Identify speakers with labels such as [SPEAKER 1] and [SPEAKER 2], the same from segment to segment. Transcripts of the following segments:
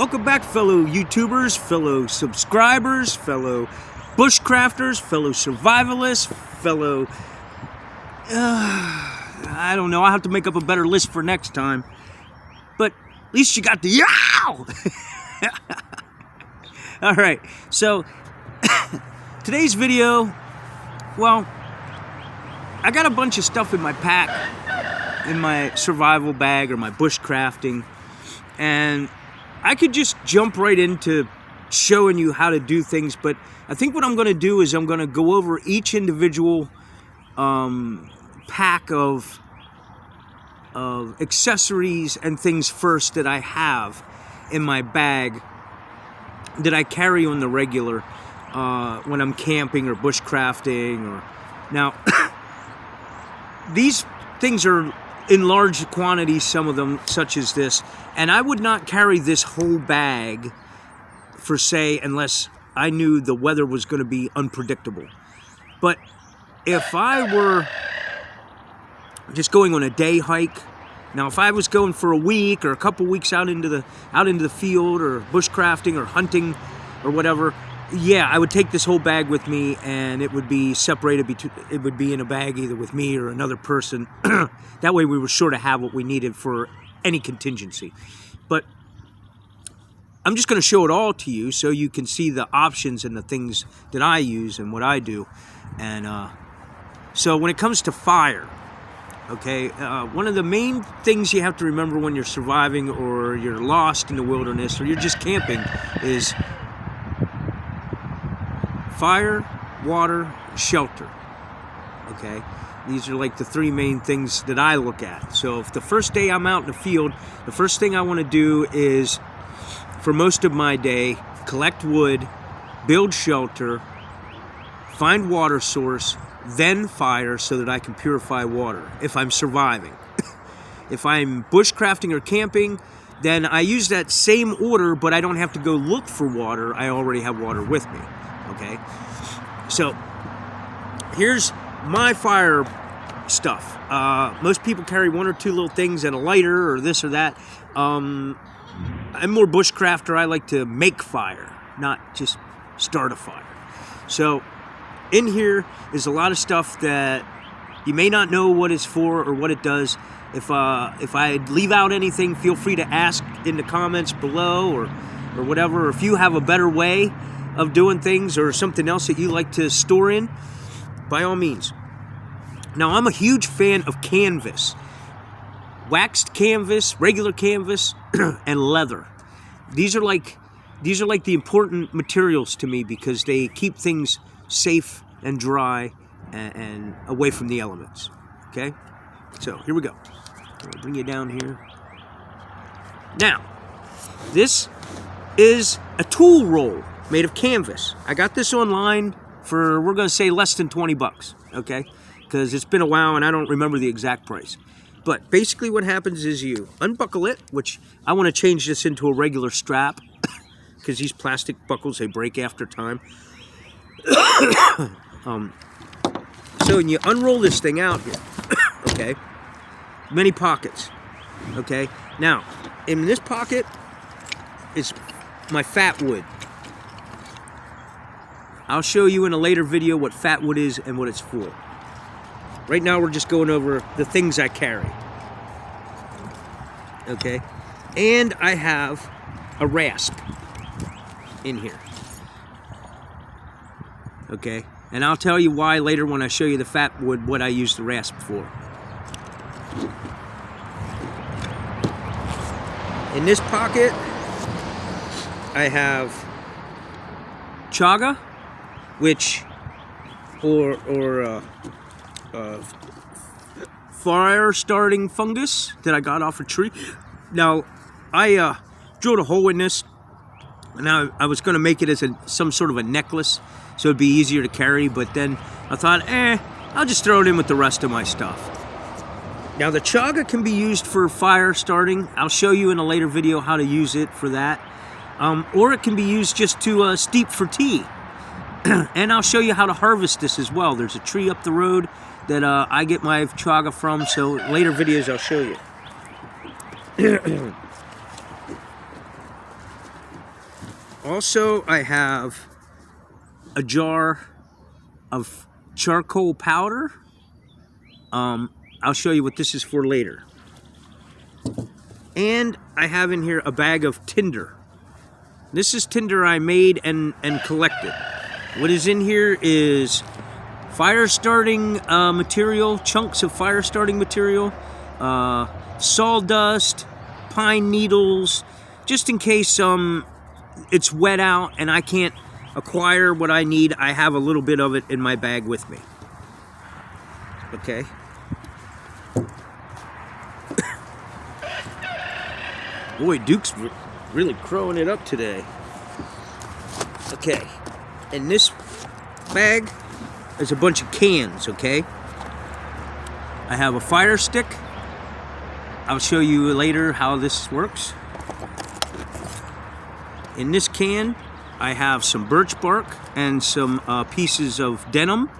[SPEAKER 1] Welcome back, fellow YouTubers, fellow subscribers, fellow bushcrafters, fellow survivalists, fellow... I don't know, I'll have to make up a better list for next time. But at least you got the yow! Alright, so today's video, well, I got a bunch of stuff in my pack, in my survival bag or my bushcrafting, and I could just jump right into showing you how to do things, but I think what I'm going to do is I'm going to go over each individual pack of accessories and things first that I have in my bag that I carry on the regular when I'm camping or bushcrafting. Or now, these things are in large quantities, some of them, such as this, and I would not carry this whole bag for say unless I knew the weather was going to be unpredictable. But if I were just going on a day hike, now if I was going for a week or a couple weeks out into the field or bushcrafting or hunting or whatever, yeah, I would take this whole bag with me, and it would be separated. It would be in a bag either with me or another person. That way we were sure to have what we needed for any contingency. But I'm just going to show it all to you so you can see the options and the things that I use and what I do. And so when it comes to fire, okay, one of the main things you have to remember when you're surviving or you're lost in the wilderness or you're just camping is fire, water, shelter. Okay, these are like the three main things that I look at. So if the first day I'm out in the field, the first thing I want to do is, for most of my day, collect wood, build shelter, find water source, then fire so that I can purify water if I'm surviving. If I'm bushcrafting or camping, then I use that same order, but I don't have to go look for water. I already have water with me. Okay, so here's my fire stuff. Most people carry one or two little things and a lighter or this or that. I'm more bushcrafter. I like to make fire, not just start a fire. So in here is a lot of stuff that you may not know what it's for or what it does. If I leave out anything, feel free to ask in the comments below or whatever. Or if you have a better way of doing things or something else that you like to store in, by all means. Now, I'm a huge fan of canvas. Waxed canvas, regular canvas, and leather. These are like the important materials to me because they keep things safe and dry and away from the elements. Okay? So, here we go. I'll bring you down here. Now, this is a tool roll made of canvas. I got this online for, we're going to say, less than 20 bucks, okay? Because it's been a while and I don't remember the exact price. But basically what happens is you unbuckle it, which I want to change this into a regular strap because these plastic buckles, they break after time. So when you unroll this thing out here, okay, many pockets, okay? Now, in this pocket is my fat wood. I'll show you in a later video what fat wood is and what it's for. Right now we're just going over the things I carry. Okay? And I have a rasp in here. Okay? And I'll tell you why later when I show you the fat wood, what I use the rasp for. In this pocket, I have chaga, which, fire starting fungus that I got off a tree. Now, I drilled a hole in this, and I was going to make it as some sort of a necklace, so it'd be easier to carry, but then I thought, I'll just throw it in with the rest of my stuff. Now, the chaga can be used for fire starting. I'll show you in a later video how to use it for that. Or it can be used just to steep for tea. And I'll show you how to harvest this as well. There's a tree up the road that I get my chaga from, so later videos I'll show you. Also, I have a jar of charcoal powder. I'll show you what this is for later. And I have in here a bag of tinder. This is tinder I made and collected. What is in here is fire starting material, chunks of fire starting material, sawdust, pine needles, just in case it's wet out and I can't acquire what I need. I have a little bit of it in my bag with me. Okay. Boy, Duke's really crowing it up today. Okay, in this bag is a bunch of cans, okay? I have a fire stick. I'll show you later how this works. In this can, I have some birch bark and some pieces of denim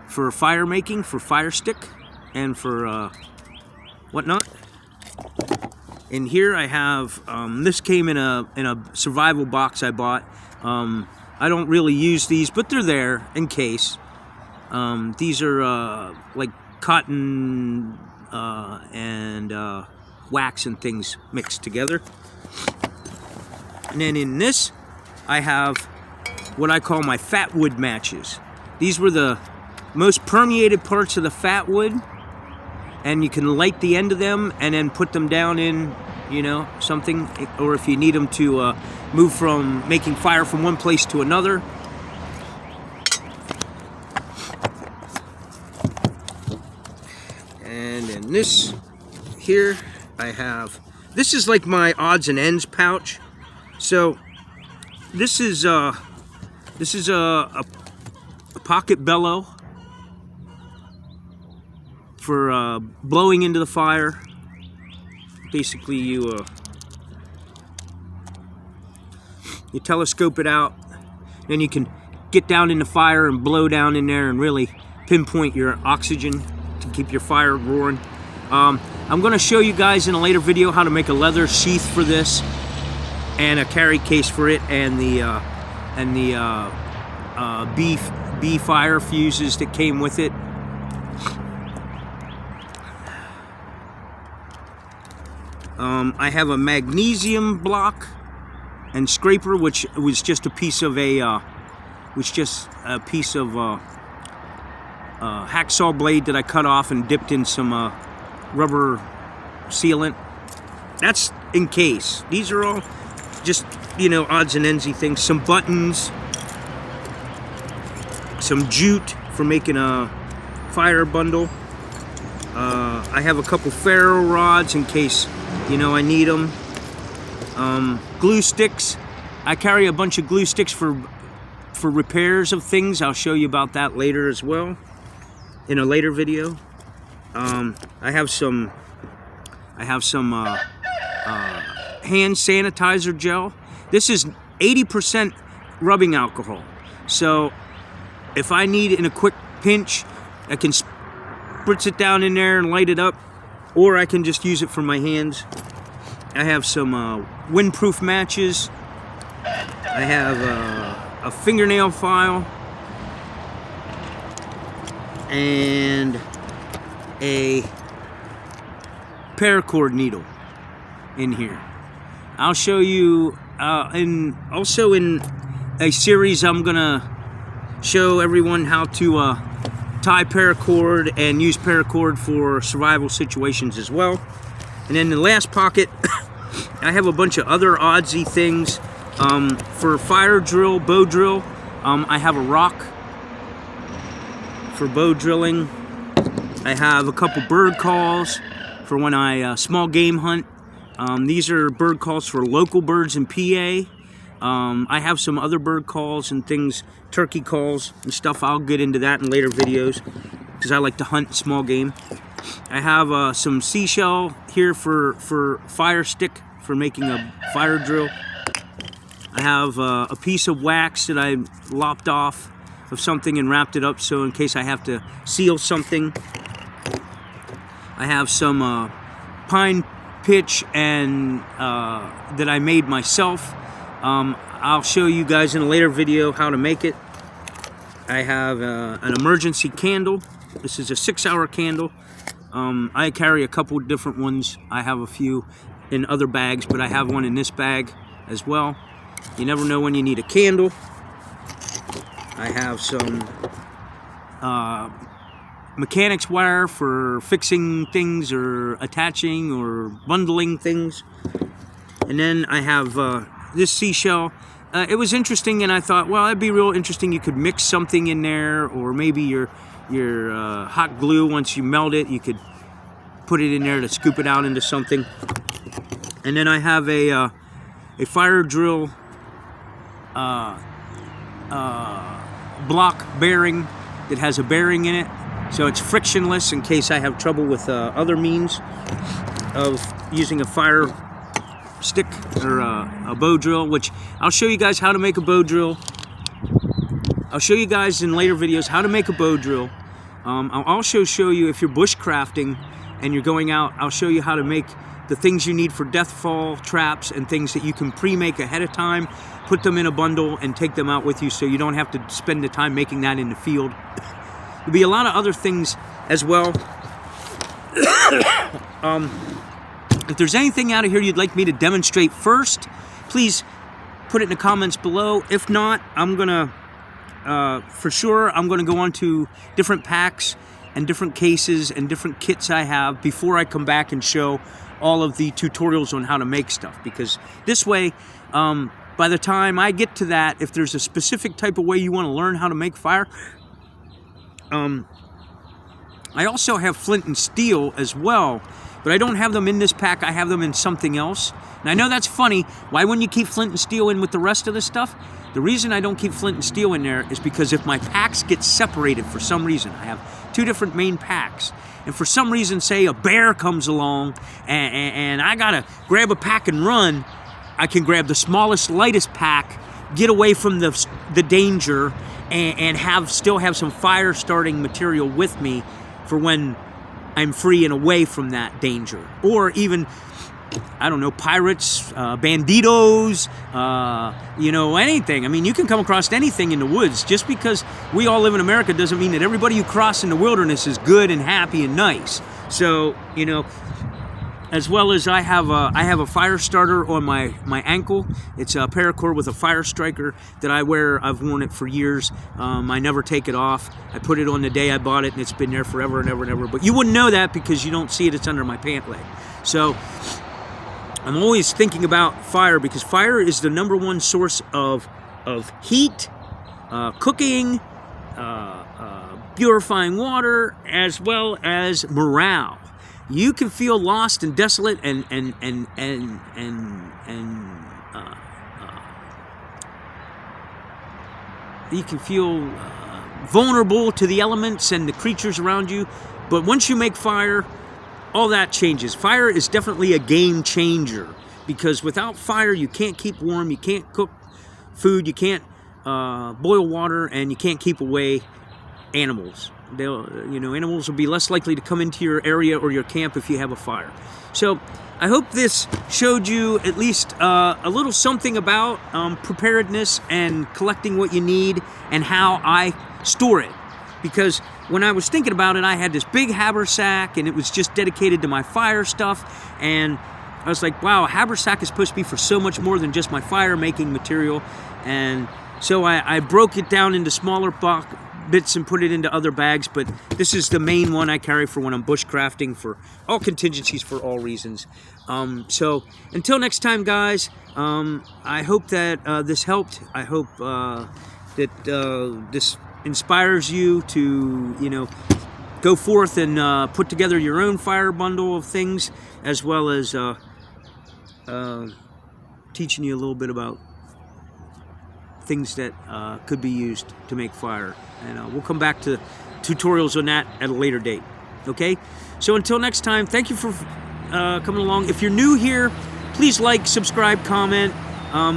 [SPEAKER 1] for fire making, for fire stick, and for whatnot. In here I have, this came in a survival box I bought. I don't really use these, but they're there in case. These are like cotton and wax and things mixed together. And then in this, I have what I call my fat wood matches. These were the most permeated parts of the fat wood, and you can light the end of them and then put them down in, you know, something, or if you need them to move from making fire from one place to another. And in this here, I have, this is like my odds and ends pouch. So this is a pocket bellow for blowing into the fire. Basically, you telescope it out, then you can get down in the fire and blow down in there and really pinpoint your oxygen to keep your fire roaring. I'm going to show you guys in a later video how to make a leather sheath for this, and a carry case for it, and the bee fire fuses that came with it. I have a magnesium block and scraper, which was just a piece of hacksaw blade that I cut off and dipped in some rubber sealant. That's in case. These are all just, you know, odds and endsy things. Some buttons, some jute for making a fire bundle. I have a couple ferro rods in case, you know, I need them. Glue sticks. I carry a bunch of glue sticks for repairs of things. I'll show you about that later as well, in a later video. I have some hand sanitizer gel. This is 80% rubbing alcohol. So if I need in a quick pinch, I can spritz it down in there and light it up, or I can just use it for my hands. I have some windproof matches. I have a fingernail file and a paracord needle in here. I'll show you, and also in a series I'm gonna show everyone how to tie paracord and use paracord for survival situations as well. And in the last pocket, I have a bunch of other oddsy things. For fire drill, bow drill, I have a rock for bow drilling. I have a couple bird calls for when I small game hunt. These are bird calls for local birds in PA. I have some other bird calls and things, turkey calls and stuff. I'll get into that in later videos because I like to hunt small game. I have some seashell here for fire stick for making a fire drill. I have a piece of wax that I lopped off of something and wrapped it up so in case I have to seal something. I have some pine pitch and that I made myself. I'll show you guys in a later video how to make it. I have an emergency candle. This is a 6-hour candle. I carry a couple different ones. I have a few in other bags, but I have one in this bag as well. You never know when you need a candle. I have some mechanics wire for fixing things or attaching or bundling things. And then I have this seashell. It was interesting, and I thought, well, it'd be real interesting. You could mix something in there, or maybe your hot glue, once you melt it, you could put it in there to scoop it out into something. And then I have a fire drill block bearing that has a bearing in it, so it's frictionless in case I have trouble with other means of using a fire stick or a bow drill, which I'll show you guys how to make a bow drill. I'll show you guys in later videos how to make a bow drill. I'll also show you, if you're bushcrafting and you're going out, I'll show you how to make the things you need for death fall traps and things that you can pre-make ahead of time, put them in a bundle and take them out with you, so you don't have to spend the time making that in the field. There'll be a lot of other things as well. If there's anything out of here you'd like me to demonstrate first, please put it in the comments below. If not, I'm gonna for sure I'm gonna go on to different packs and different cases and different kits I have before I come back and show all of the tutorials on how to make stuff, because this way, by the time I get to that, if there's a specific type of way you want to learn how to make fire, I also have flint and steel as well, but I don't have them in this pack. I have them in something else. And I know that's funny. Why wouldn't you keep flint and steel in with the rest of the stuff? The reason I don't keep flint and steel in there is because if my packs get separated for some reason, I have 2 different main packs, and for some reason, say a bear comes along and I gotta grab a pack and run, I can grab the smallest, lightest pack, get away from the danger, and still have some fire starting material with me for when I'm free and away from that danger. Or even, I don't know, pirates, banditos, you know, anything. I mean, you can come across anything in the woods. Just because we all live in America doesn't mean that everybody you cross in the wilderness is good and happy and nice. So, you know, as well as I have a fire starter on my ankle. It's a paracord with a fire striker that I wear. I've worn it for years. I never take it off. I put it on the day I bought it, and it's been there forever and ever and ever. But you wouldn't know that because you don't see it. It's under my pant leg. So I'm always thinking about fire, because fire is the #1 source of heat, cooking, purifying water, as well as morale. You can feel lost and desolate and you can feel vulnerable to the elements and the creatures around you. But once you make fire, all that changes. Fire is definitely a game changer, because without fire, you can't keep warm, you can't cook food, you can't boil water, and you can't keep away animals. Animals will be less likely to come into your area or your camp if you have a fire. So I hope this showed you at least a little something about preparedness and collecting what you need and how I store it. Because when I was thinking about it, I had this big haversack, and it was just dedicated to my fire stuff. And I was like, wow, a haversack is supposed to be for so much more than just my fire making material. And so I broke it down into smaller bits and put it into other bags, but this is the main one I carry for when I'm bushcrafting, for all contingencies, for all reasons. So until next time, guys, I hope that this helped. I hope that this inspires you to, go forth and put together your own fire bundle of things, as well as teaching you a little bit about things that could be used to make fire. And we'll come back to tutorials on that at a later date. Okay? So until next time, thank you for coming along. If you're new here, please like, subscribe, comment,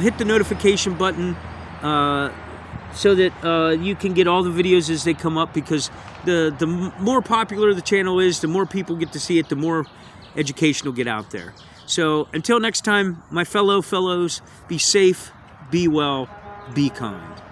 [SPEAKER 1] hit the notification button so that you can get all the videos as they come up, because the more popular the channel is, the more people get to see it, the more education will get out there. So until next time, my fellows, be safe, be well, be kind.